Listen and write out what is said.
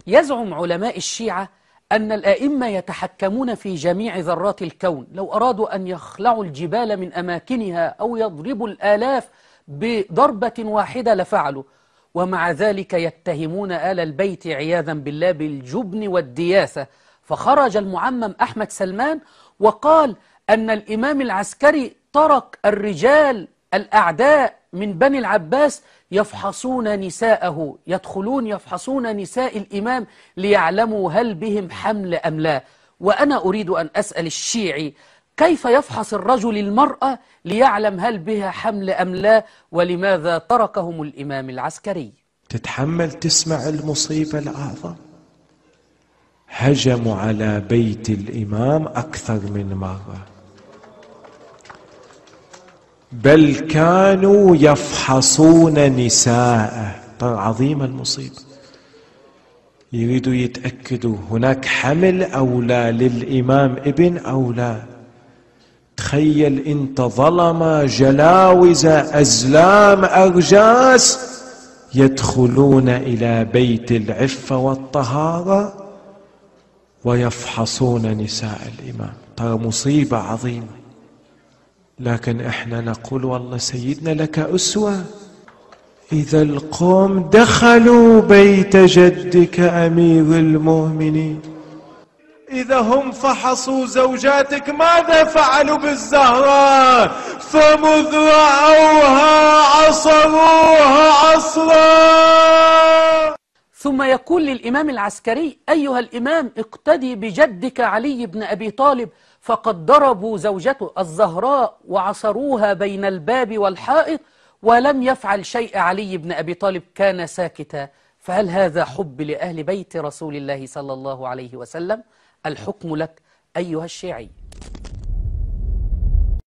يزعم علماء الشيعة أن الآئمة يتحكمون في جميع ذرات الكون، لو أرادوا أن يخلعوا الجبال من أماكنها أو يضربوا الآلاف بضربة واحدة لفعلوا، ومع ذلك يتهمون آل البيت عياذا بالله بالجبن والدياثة. فخرج المعمم أحمد سلمان وقال أن الإمام العسكري ترك الرجال الأعداء من بني العباس يفحصون نساءه، يدخلون يفحصون نساء الإمام ليعلموا هل بهم حمل أم لا. وأنا أريد أن أسأل الشيعي: كيف يفحص الرجل المرأة ليعلم هل بها حمل أم لا؟ ولماذا تركهم الإمام العسكري؟ تتحمل تسمع المصيبة الأعظم؟ هجموا على بيت الإمام أكثر من مرة، بل كانوا يفحصون نساءه. عظيمة المصيبة. يريدوا يتأكدوا هناك حمل أو لا، للإمام ابن أو لا. تخيل انت ظلمة جلاوزة أزلام أرجاس يدخلون إلى بيت العفة والطهارة ويفحصون نساء الإمام. ترى مصيبة عظيمة. لكن احنا نقول والله سيدنا لك أسوة. إذا القوم دخلوا بيت جدك أمير المؤمنين، إذا هم فحصوا زوجاتك ماذا فعلوا بالزهراء؟ فمذ رأوها عصروها عصرا. ثم يقول للإمام العسكري: أيها الإمام، اقتدي بجدك علي بن أبي طالب، فقد ضربوا زوجته الزهراء وعصروها بين الباب والحائط ولم يفعل شيء. علي بن أبي طالب كان ساكتا. فهل هذا حب لأهل بيت رسول الله صلى الله عليه وسلم؟ الحكم لك أيها الشيعي.